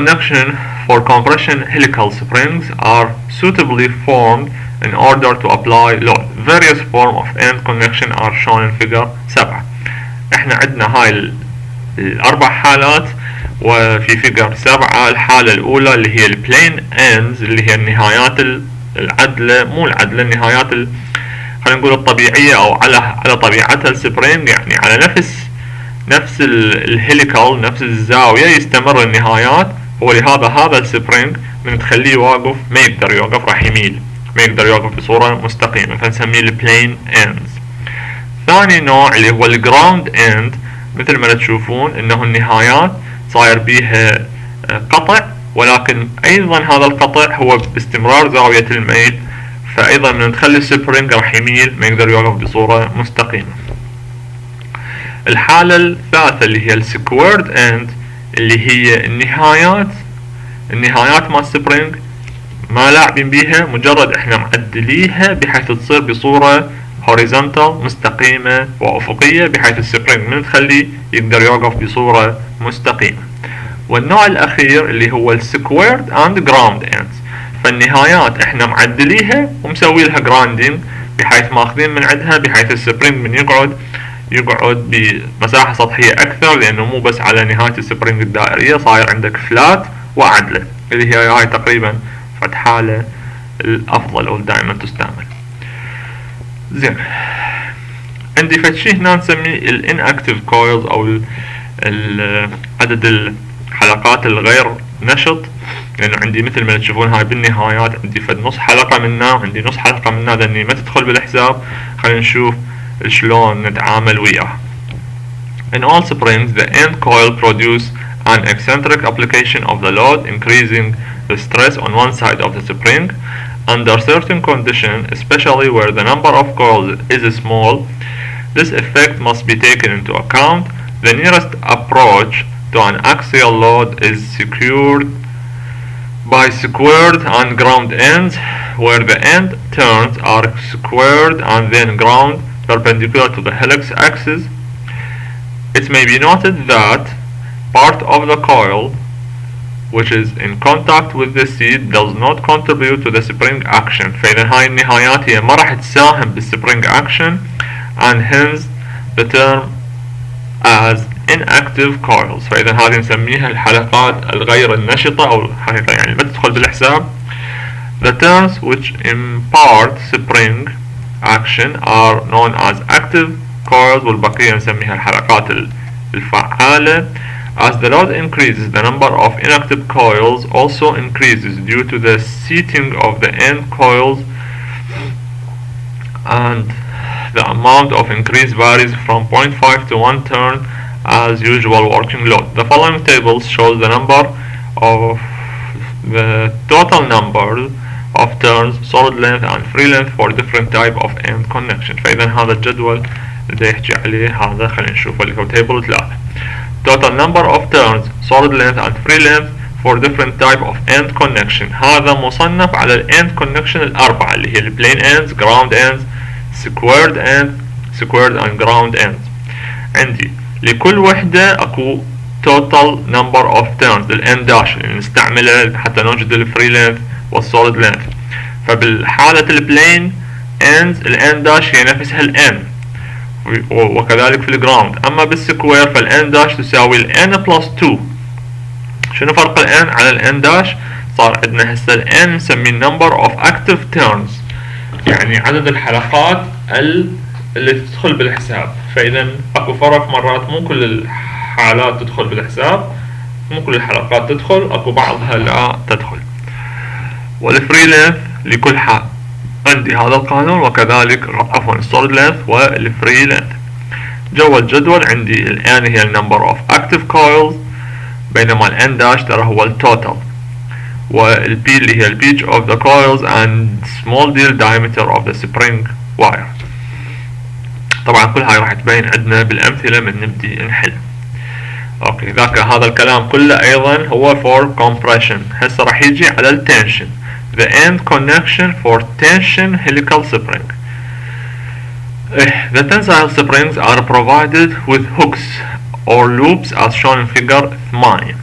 connection for compression helical springs are suitably formed in order to apply load. Various forms of end connection are shown in figure 7. احنا عندنا هاي الاربع حالات، وفي فيجر 7 الحالة الاولى اللي هي البلين اندز اللي هي النهايات العدلة، مو العدلة، النهايات خلينا نقول الطبيعية او على طبيعتها السبرينج، يعني على نفس الهيليكال، نفس الزاوية يستمر النهايات. ولهذا هذا السبرينج من تخليه واقف ما يقدر يوقف، راح يميل، ما يقدر يوقف بصورة مستقيمة، فنسميه البلين اندز. ثاني نوع اللي هو الجراوند اند، مثل ما تشوفون انه النهايات صاير بيها قطع، ولكن ايضا هذا القطع هو باستمرار زاوية الميل، فايضا من تخلي السبرينج راح يميل، ما يقدر يوقف بصورة مستقيمة. الحالة الثالثة اللي هي السكويرد اند، اللي هي النهايات مال السبرينج ما لاعبين بيها، مجرد احنا معدليها بحيث تصير بصورة هوريزونتال مستقيمة وأفقية، بحيث السبرينج من تخليه يقدر يوقف بصورة مستقيمة. والنوع الأخير اللي هو السكويرد اند جراوند اندز، فالنهايات احنا معدليها ومسوي لها جراوندينج، بحيث ماخذين من عندها بحيث السبرينج من يقعد بمساحة سطحية أكثر، لأنه مو بس على نهاية السبرينج الدائرية، صاير عندك فلات وعدلة، اللي هي هاي تقريبا حالة الأفضل أو دائما تستعمل. زين، عندي فشي هنا نسميه الانأكتيف كويلز أو عدد الحلقات الغير نشط، لأنه عندي مثل ما تشوفون هاي بالنهايات عندي فد نص حلقة منها وعندي نص حلقة منها، لأني ما تدخل بالحساب. خلينا نشوف شلون نتعامل وياه. In all springs, the end coil produce an eccentric application of the load, increasing the stress on one side of the spring. Under certain conditions, especially where the number of coils is small, this effect must be taken into account. The nearest approach to an axial load is secured by squared and ground ends, where the end turns are squared and then ground perpendicular to the helix axis. It may be noted that part of the coil which is in contact with the seat does not contribute to the spring action. فإذا هاي النهايات هي ما راح تساهم بالspring action, and hence the term as inactive coils. فإذا هذه نسميها الحلقات الغير النشطة أو الحقيقة يعني ما تدخل بالحساب. The terms which impart spring action are known as active coils، والبقية نسميها الحلقات الفعالة. As the load increases, the number of inactive coils also increases due to the seating of the end coils, and the amount of increase varies from 0.5 to 1 turn as usual working load. The following tables shows the total number of turns, solid length and free length for different type of end connection. فإذا هذا الجدول اللي يحكي عليه هذا، خلينا نشوفه اللي هو table 3. Total number of turns, solid length and free length for different type of end connection. هذا مصنف على ال end connection الأربعة اللي هي ال plane ends, ground ends, squared and ground ends. عندي لكل وحدة أكو total number of turns ال n dash اللي نستعمله حتى نوجد ال free length وال solid length. فبالحالة ال plane ends ال n dash هي نفسها ال n، وكذلك في الجراوند. اما بالسكوير فالان داش تساوي الان بلس 2. شنو فرق الان على الان داش؟ صار عندنا هسه الان نسميه number of active turns، يعني عدد الحلقات اللي تدخل بالحساب. فاذا اكو فرق، مرات مو كل الحالات تدخل بالحساب، مو كل الحلقات تدخل، اكو بعضها لا تدخل. والفري لينث لكل حال عندي هذا القانون، وكذلك عفوا السوليد لينث والفري لينث. جوا الجدول عندي الان هي النمبر اوف اكتيف كويلز، بينما الان داش ترى هو التوتال، والبي اللي هي البيتش اوف ذا كويلز and small deal diameter of the spring wire. طبعا كل هاي راح تبين عندنا بالامثله من نبدي نحل. اوكي، ذاك هذا الكلام كله ايضا هو for compression. هسه راح يجي على التنشن. The end connection for tension helical spring. The tensile springs are provided with hooks or loops as shown in figure 8.